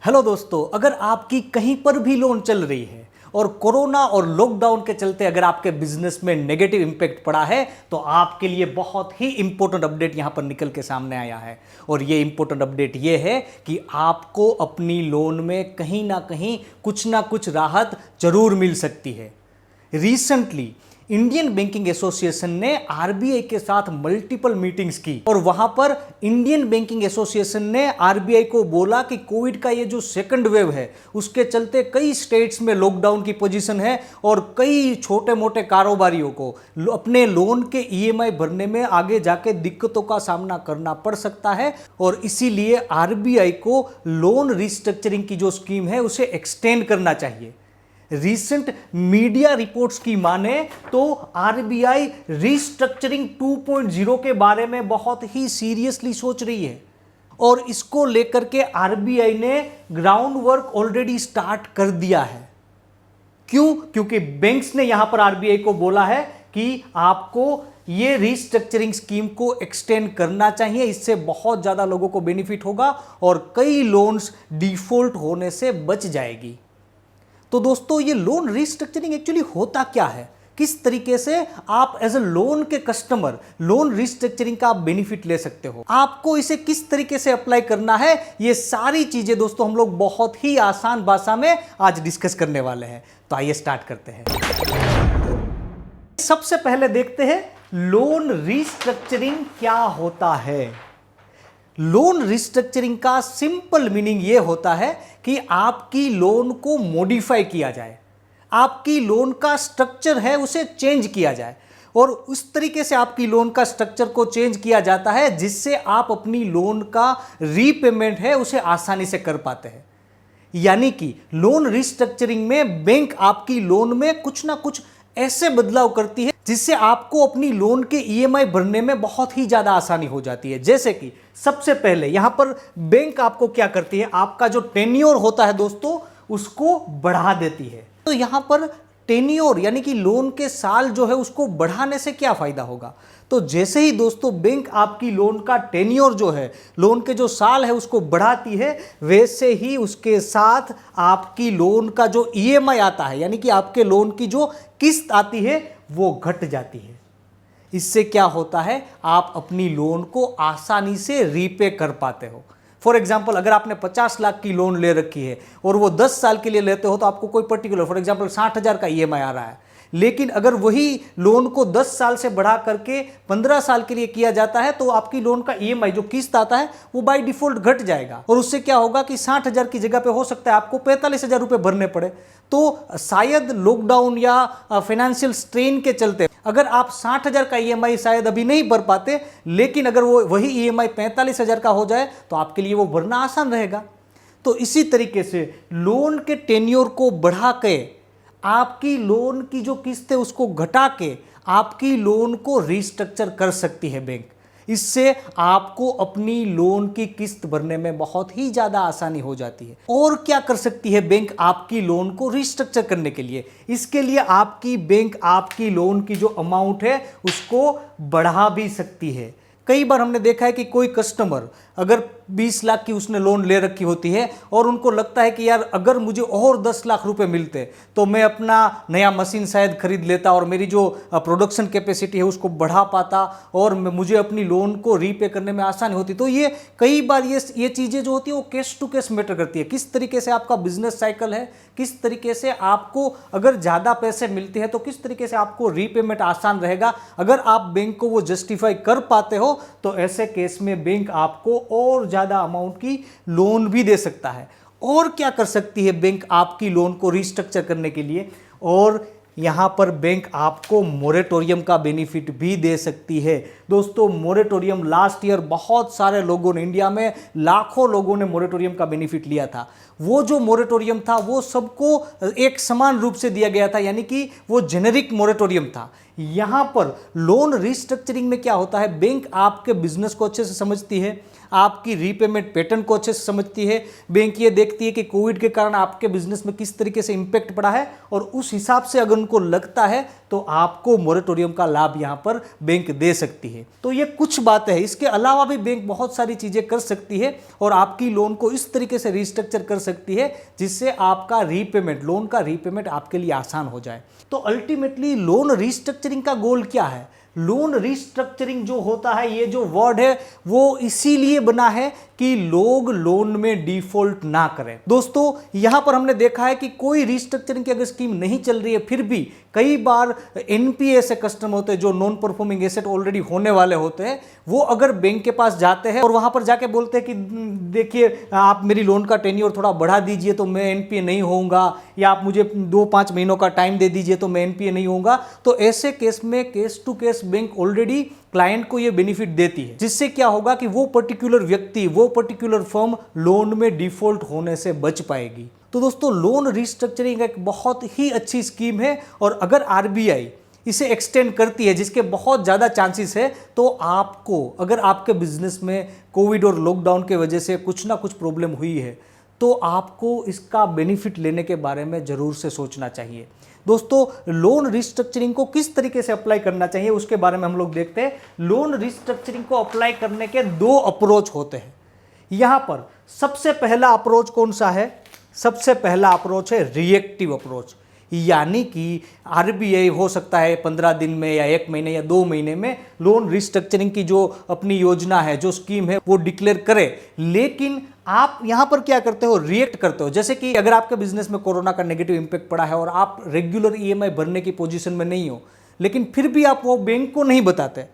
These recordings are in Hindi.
हेलो दोस्तों, अगर आपकी कहीं पर भी लोन चल रही है और कोरोना और लॉकडाउन के चलते अगर आपके बिजनेस में नेगेटिव इंपैक्ट पड़ा है तो आपके लिए बहुत ही इंपॉर्टेंट अपडेट यहां पर निकल के सामने आया है। और ये इंपॉर्टेंट अपडेट ये है कि आपको अपनी लोन में कहीं ना कुछ राहत जरूर मिल सकती है। रिसेंटली इंडियन बैंकिंग एसोसिएशन ने आरबीआई के साथ मल्टीपल मीटिंग्स की और वहां पर इंडियन बैंकिंग एसोसिएशन ने आरबीआई को बोला कि कोविड का ये जो सेकंड वेव है उसके चलते कई स्टेट्स में लॉकडाउन की पोजीशन है और कई छोटे मोटे कारोबारियों को अपने लोन के ईएमआई भरने में आगे जाके दिक्कतों का सामना करना पड़ सकता है और इसीलिए आरबीआई को लोन रिस्ट्रक्चरिंग की जो स्कीम है उसे एक्सटेंड करना चाहिए। रिसेंट मीडिया रिपोर्ट्स की माने तो आरबीआई रिस्ट्रक्चरिंग 2.0 के बारे में बहुत ही सीरियसली सोच रही है और इसको लेकर के आरबीआई ने ग्राउंड वर्क ऑलरेडी स्टार्ट कर दिया है। क्यों? क्योंकि बैंक्स ने यहां पर आरबीआई को बोला है कि आपको ये रिस्ट्रक्चरिंग स्कीम को एक्सटेंड करना चाहिए, इससे बहुत ज्यादा लोगों को बेनिफिट होगा और कई लोन्स डिफॉल्ट होने से बच जाएगी। तो दोस्तों, ये लोन रिस्ट्रक्चरिंग एक्चुअली होता क्या है, किस तरीके से आप एज ए लोन के कस्टमर लोन रिस्ट्रक्चरिंग का आप बेनिफिट ले सकते हो, आपको इसे किस तरीके से अप्लाई करना है, ये सारी चीजें दोस्तों हम लोग बहुत ही आसान भाषा में आज डिस्कस करने वाले हैं। तो आइए स्टार्ट करते हैं। सबसे पहले देखते हैं लोन रिस्ट्रक्चरिंग क्या होता है। लोन रिस्ट्रक्चरिंग का सिंपल मीनिंग यह होता है कि आपकी लोन को मॉडिफाई किया जाए, आपकी लोन का स्ट्रक्चर है उसे चेंज किया जाए और उस तरीके से आपकी लोन का स्ट्रक्चर को चेंज किया जाता है जिससे आप अपनी लोन का रीपेमेंट है उसे आसानी से कर पाते हैं। यानी कि लोन रिस्ट्रक्चरिंग में बैंक आपकी लोन में कुछ ना कुछ ऐसे बदलाव करती है जिससे आपको अपनी लोन के ईएमआई भरने में बहुत ही ज्यादा आसानी हो जाती है। जैसे कि सबसे पहले यहां पर बैंक आपको क्या करती है, आपका जो टेन्योर होता है दोस्तों उसको बढ़ा देती है। तो यहां पर टेन्योर यानी कि लोन के साल जो है उसको बढ़ाने से क्या फायदा होगा, तो जैसे ही दोस्तों बैंक आपकी लोन का टेन्योर जो है लोन के जो साल है उसको बढ़ाती है, वैसे ही उसके साथ आपकी लोन का जो ईएमआई आता है यानी कि आपके लोन की जो किस्त आती है वो घट जाती है। इससे क्या होता है, आप अपनी लोन को आसानी से रीपे कर पाते हो। फॉर एग्जाम्पल, अगर आपने 50 लाख की लोन ले रखी है और वो 10 साल के लिए लेते हो तो आपको कोई पर्टिकुलर फॉर एग्जाम्पल 60,000 का ईएमआई आ रहा है, लेकिन अगर वही लोन को 10 साल से बढ़ा करके 15 साल के लिए किया जाता है तो आपकी लोन का ईएमआई जो किस्त आता है वो बाय डिफॉल्ट घट जाएगा और उससे क्या होगा कि 60,000 की जगह पे हो सकता है आपको 45,000 रुपए भरने पड़े। तो शायद लॉकडाउन या फाइनेंशियल स्ट्रेन के चलते अगर आप 60,000 का ईएमआई शायद अभी नहीं भर पाते, लेकिन अगर वो वही ईएमआई 45,000 का हो जाए तो आपके लिए वो भरना आसान रहेगा। तो इसी तरीके से लोन के टेन्योर को बढ़ा के आपकी लोन की जो किस्त है उसको घटा के आपकी लोन को रिस्ट्रक्चर कर सकती है बैंक। इससे आपको अपनी लोन की किस्त भरने में बहुत ही ज्यादा आसानी हो जाती है। और क्या कर सकती है बैंक आपकी लोन को रिस्ट्रक्चर करने के लिए, इसके लिए आपकी बैंक आपकी लोन की जो अमाउंट है उसको बढ़ा भी सकती है। कई बार हमने देखा है कि कोई कस्टमर अगर 20 लाख की उसने लोन ले रखी होती है और उनको लगता है कि यार अगर मुझे और 10 लाख रुपए मिलते तो मैं अपना नया मशीन शायद खरीद लेता और मेरी जो प्रोडक्शन कैपेसिटी है उसको बढ़ा पाता और मुझे अपनी लोन को रीपे करने में आसानी होती। तो ये कई बार ये चीज़ें जो होती है वो केस टू केस मैटर करती है, किस तरीके से आपका बिजनेस साइकिल है, किस तरीके से आपको अगर ज़्यादा पैसे मिलते हैं तो किस तरीके से आपको रीपेमेंट आसान रहेगा। अगर आप बैंक को वो जस्टिफाई कर पाते हो तो ऐसे केस में बैंक आपको और ज़्यादा अमाउंट की लोन भी दे सकता है। और क्या कर सकती है बैंक आपकी लोन को रिस्ट्रक्चर करने के लिए, और यहाँ पर बैंक आपको मोरेटोरियम का बेनिफिट भी दे सकती है। दोस्तों, मोरेटोरियम लास्ट ईयर बहुत सारे लोगों ने, इंडिया में लाखों लोगों ने मोरेटोरियम का बेनिफिट लिया था। वो जो मोरेटोरियम था वो सबको एक समान रूप से दिया गया था, यानी कि वो जेनेरिक मोरेटोरियम था। यहाँ पर लोन रिस्ट्रक्चरिंग में क्या होता है, बैंक आपके बिजनेस को अच्छे से समझती है, आपकी रीपेमेंट पैटर्न को अच्छे से समझती है। बैंक ये देखती है कि कोविड के कारण आपके बिजनेस में किस तरीके से इंपैक्ट पड़ा है और उस हिसाब से अगर उनको लगता है तो आपको मोरेटोरियम का लाभ यहां पर बैंक दे सकती है। तो ये कुछ बातें हैं, इसके अलावा भी बैंक बहुत सारी चीजें कर सकती है और आपकी लोन को इस तरीके से रिस्ट्रक्चर कर सकती है जिससे आपका रीपेमेंट, लोन का रीपेमेंट आपके लिए आसान हो जाए। तो अल्टीमेटली लोन रिस्ट्रक्चरिंग का गोल क्या है? लोन रिस्ट्रक्चरिंग जो होता है, ये जो वर्ड है वो इसीलिए बना है कि लोग लोन में डिफॉल्ट ना करें। दोस्तों यहां पर हमने देखा है कि कोई रिस्ट्रक्चरिंग की अगर स्कीम नहीं चल रही है फिर भी कई बार एनपीए से कस्टमर होते हैं जो नॉन परफॉर्मिंग एसेट ऑलरेडी होने वाले होते हैं, वो अगर बैंक के पास जाते हैं और वहां पर जाके बोलते हैं कि देखिए आप मेरी लोन का टेन्योर थोड़ा बढ़ा दीजिए तो मैं एनपीए नहीं होऊंगा, या आप मुझे 2-5 महीनों का टाइम दे दीजिए तो मैं एनपीए नहीं होऊंगा, तो ऐसे केस में case to case bank already client को ये बेनिफिट देती है, जिससे क्या होगा कि वो पर्टिकुलर व्यक्ति, वो पर्टिकुलर फर्म लोन में डिफॉल्ट होने से बच पाएगी। तो दोस्तों लोन रिस्ट्रक्चरिंग एक बहुत ही अच्छी स्कीम है और अगर आरबीआई इसे एक्सटेंड करती है, जिसके बहुत ज़्यादा चांसेस है, तो आपको अगर आपके बिजनेस में कोविड और लॉकडाउन के वजह से कुछ ना कुछ प्रॉब्लम हुई है तो आपको इसका बेनिफिट लेने के बारे में ज़रूर से सोचना चाहिए। दोस्तों लोन रिस्ट्रक्चरिंग को किस तरीके से अप्लाई करना चाहिए उसके बारे में हम लोग देखते हैं। लोन रिस्ट्रक्चरिंग को अप्लाई करने के 2 अप्रोच होते हैं। यहां पर सबसे पहला अप्रोच कौन सा है? सबसे पहला अप्रोच है रिएक्टिव अप्रोच, यानी कि आरबीआई हो सकता है 15 दिन में या 1 महीने या 2 महीने में लोन रिस्ट्रक्चरिंग की जो अपनी योजना है, जो स्कीम है, वो डिक्लेयर करे, लेकिन आप यहां पर क्या करते हो? रिएक्ट करते हो। जैसे कि अगर आपके बिजनेस में कोरोना का नेगेटिव इंपैक्ट पड़ा है और आप रेगुलर ईएमआई भरने की पोजीशन में नहीं हो, लेकिन फिर भी आप वो बैंक को नहीं बताते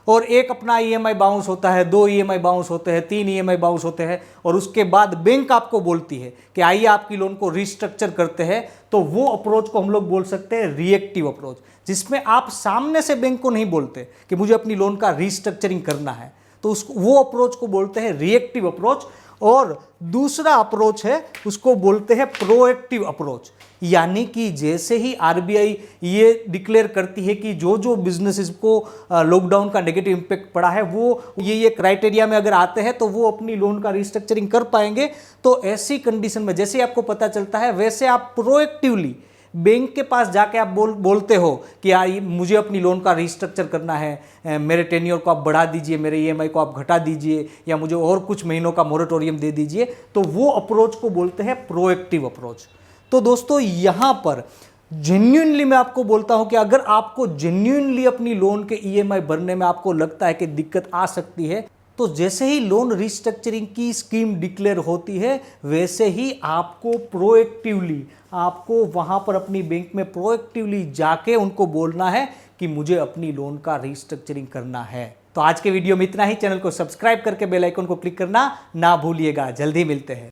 और एक अपना ईएमआई बाउंस होता है, 2 ईएमआई बाउंस होते हैं, 3 ईएमआई बाउंस होते हैं और उसके बाद बैंक आपको बोलती है कि आइए आपकी लोन को रिस्ट्रक्चर करते हैं, तो वो अप्रोच को हम लोग बोल सकते हैं रिएक्टिव अप्रोच, जिसमें आप सामने से बैंक को नहीं बोलते कि मुझे अपनी लोन का रिस्ट्रक्चरिंग करना है, तो वो अप्रोच को बोलते हैं रिएक्टिव अप्रोच। और दूसरा अप्रोच है उसको बोलते हैं प्रोएक्टिव अप्रोच, यानी कि जैसे ही आरबीआई ये डिक्लेयर करती है कि जो जो बिजनेसेस को लॉकडाउन का नेगेटिव इंपैक्ट पड़ा है वो ये क्राइटेरिया में अगर आते हैं तो वो अपनी लोन का रिस्ट्रक्चरिंग कर पाएंगे, तो ऐसी कंडीशन में जैसे आपको पता चलता है वैसे आप प्रोएक्टिवली बैंक के पास जाके आप बोलते हो कि मुझे अपनी लोन का रिस्ट्रक्चर करना है, मेरे टेन्योर को आप बढ़ा दीजिए, मेरे ईएमआई को आप घटा दीजिए, या मुझे और कुछ महीनों का मोरेटोरियम दे दीजिए, तो वो अप्रोच को बोलते हैं प्रोएक्टिव अप्रोच। तो दोस्तों यहाँ पर जेन्युइनली मैं आपको बोलता हूं कि अगर आपको जेन्युइनली अपनी लोन के ईएमआई भरने में आपको लगता है कि दिक्कत आ सकती है, तो जैसे ही लोन रिस्ट्रक्चरिंग की स्कीम डिक्लेयर होती है वैसे ही आपको प्रोएक्टिवली, आपको वहां पर अपनी बैंक में प्रोएक्टिवली जाके उनको बोलना है कि मुझे अपनी लोन का रिस्ट्रक्चरिंग करना है। तो आज के वीडियो में इतना ही। चैनल को सब्सक्राइब करके बेल आइकन को क्लिक करना ना भूलिएगा। जल्दी मिलते हैं।